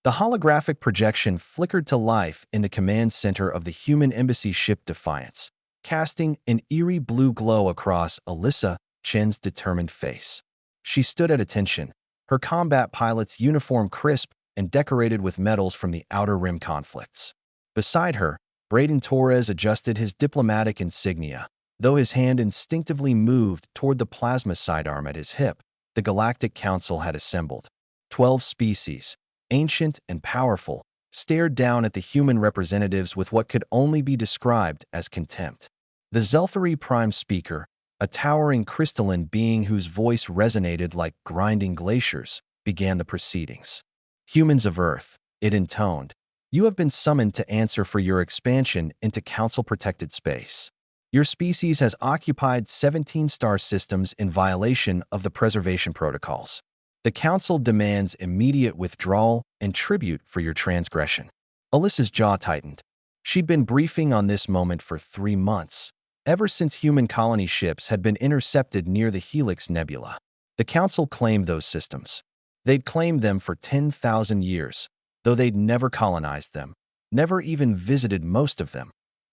The holographic projection flickered to life in the command center of the human embassy ship Defiance, casting an eerie blue glow across Alyssa Chen's determined face. She stood at attention, her combat pilot's uniform crisp and decorated with medals from the Outer Rim conflicts. Beside her, Braden Torres adjusted his diplomatic insignia, though his hand instinctively moved toward the plasma sidearm at his hip. The Galactic Council had assembled. 12 species, ancient and powerful, stared down at the human representatives with what could only be described as contempt. The Zelthari Prime Speaker, a towering crystalline being whose voice resonated like grinding glaciers, began the proceedings. Humans of Earth, it intoned, you have been summoned to answer for your expansion into Council-protected space. Your species has occupied 17 star systems in violation of the preservation protocols. The Council demands immediate withdrawal and tribute for your transgression. Alyssa's jaw tightened. She'd been briefing on this moment for 3 months, ever since human colony ships had been intercepted near the Helix Nebula. The Council claimed those systems. They'd claimed them for 10,000 years, though they'd never colonized them, never even visited most of them.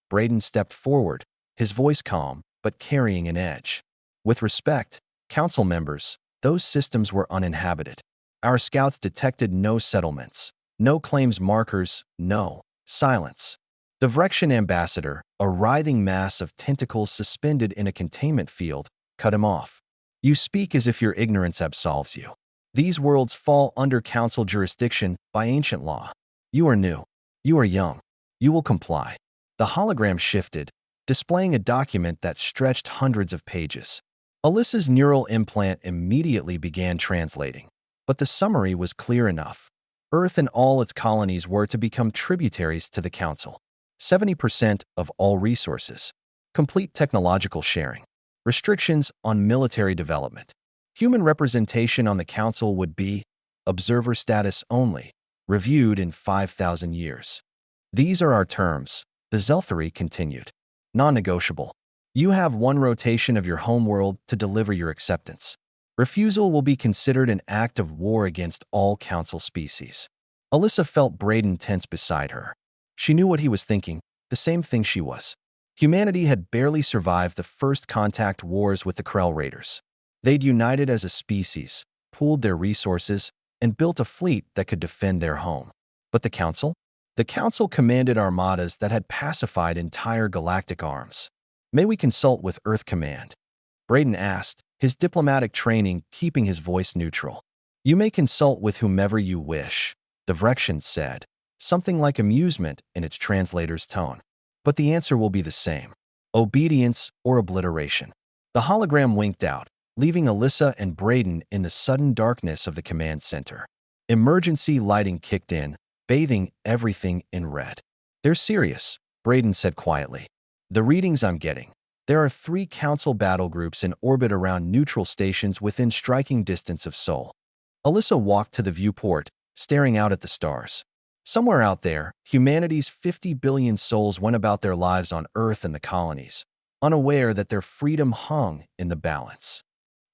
Braden stepped forward, his voice calm, but carrying an edge. With respect, Council members, those systems were uninhabited. Our scouts detected no settlements, no claims markers, no silence. The Vrexian ambassador, a writhing mass of tentacles suspended in a containment field, cut him off. You speak as if your ignorance absolves you. These worlds fall under Council jurisdiction by ancient law. You are new. You are young. You will comply. The hologram shifted, displaying a document that stretched hundreds of pages. Alyssa's neural implant immediately began translating, but the summary was clear enough. Earth and all its colonies were to become tributaries to the Council. 70% of all resources. Complete technological sharing. Restrictions on military development. Human representation on the Council would be observer status only, reviewed in 5,000 years. These are our terms, the Zelthari continued. Non-negotiable. You have 1 rotation of your homeworld to deliver your acceptance. Refusal will be considered an act of war against all Council species. Alyssa felt Braden tense beside her. She knew what he was thinking, the same thing she was. Humanity had barely survived the first contact wars with the Krell Raiders. They'd united as a species, pooled their resources, and built a fleet that could defend their home. But the Council? The Council commanded armadas that had pacified entire galactic arms. May we consult with Earth Command? Braden asked, his diplomatic training keeping his voice neutral. You may consult with whomever you wish, the Vrexian said, something like amusement in its translator's tone. But the answer will be the same. Obedience or obliteration. The hologram winked out, leaving Alyssa and Braden in the sudden darkness of the command center. Emergency lighting kicked in, bathing everything in red. They're serious, Braden said quietly. The readings I'm getting. There are 3 Council battle groups in orbit around neutral stations within striking distance of Sol. Alyssa walked to the viewport, staring out at the stars. Somewhere out there, humanity's 50 billion souls went about their lives on Earth and the colonies, unaware that their freedom hung in the balance.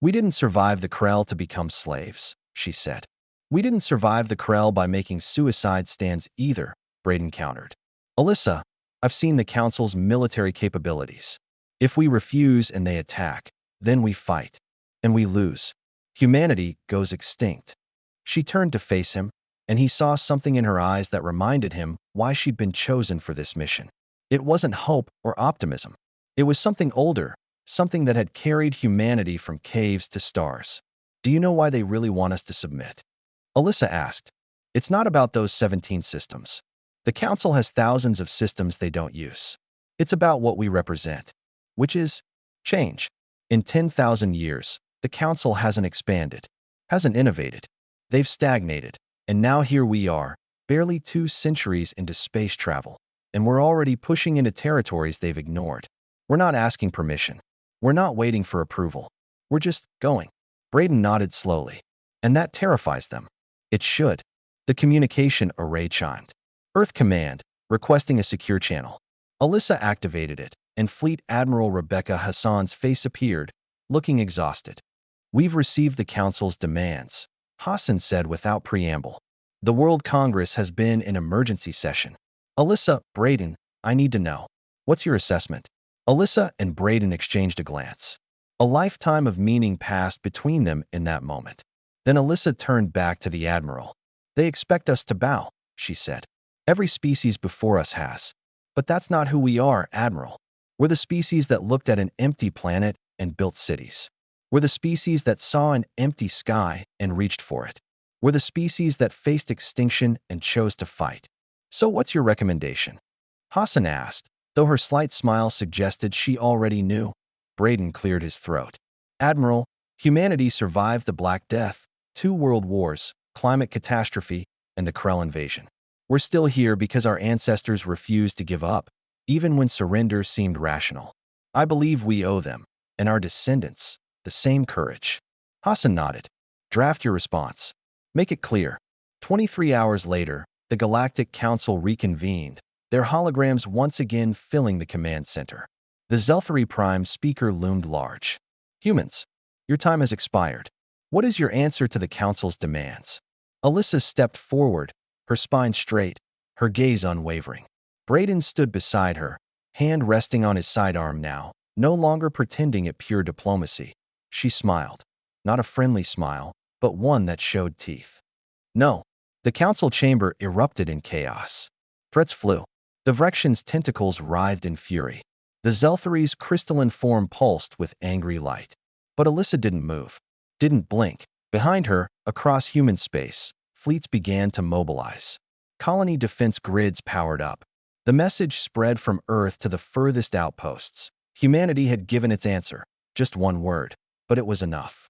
We didn't survive the Krell to become slaves, she said. We didn't survive the Krell by making suicide stands either, Braden countered. Alyssa, I've seen the Council's military capabilities. If we refuse and they attack, then we fight. And we lose. Humanity goes extinct. She turned to face him, and he saw something in her eyes that reminded him why she'd been chosen for this mission. It wasn't hope or optimism. It was something older, something that had carried humanity from caves to stars. Do you know why they really want us to submit? Alyssa asked. It's not about those 17 systems. The Council has thousands of systems they don't use. It's about what we represent, which is change. In 10,000 years, the Council hasn't expanded, hasn't innovated. They've stagnated. And now here we are, barely 2 centuries into space travel, and we're already pushing into territories they've ignored. We're not asking permission. We're not waiting for approval. We're just going. Braden nodded slowly. And that terrifies them. It should. The communication array chimed. Earth Command, requesting a secure channel. Alyssa activated it, and Fleet Admiral Rebecca Hassan's face appeared, looking exhausted. We've received the Council's demands, Hassan said without preamble. The World Congress has been in emergency session. Alyssa, Brayden, I need to know. What's your assessment? Alyssa and Brayden exchanged a glance. A lifetime of meaning passed between them in that moment. Then Alyssa turned back to the Admiral. They expect us to bow, she said. Every species before us has. But that's not who we are, Admiral. We're the species that looked at an empty planet and built cities. We're the species that saw an empty sky and reached for it. We're the species that faced extinction and chose to fight. So what's your recommendation? Hassan asked, though her slight smile suggested she already knew. Brayden cleared his throat. Admiral, humanity survived the Black Death, 2 world wars, climate catastrophe, and the Krell invasion. We're still here because our ancestors refused to give up, even when surrender seemed rational. I believe we owe them, and our descendants, the same courage. Hassan nodded. Draft your response. Make it clear. 23 hours later, the Galactic Council reconvened, their holograms once again filling the command center. The Zelthari Prime speaker loomed large. Humans, your time has expired. What is your answer to the Council's demands? Alyssa stepped forward, her spine straight, her gaze unwavering. Brayden stood beside her, hand resting on his sidearm now, no longer pretending at pure diplomacy. She smiled. Not a friendly smile, but one that showed teeth. No. The council chamber erupted in chaos. Threats flew. The Vrexian's tentacles writhed in fury. The Zelthari's crystalline form pulsed with angry light. But Alyssa didn't move, didn't blink. Behind her, across human space, fleets began to mobilize. Colony defense grids powered up. The message spread from Earth to the furthest outposts. Humanity had given its answer, just one word, but it was enough.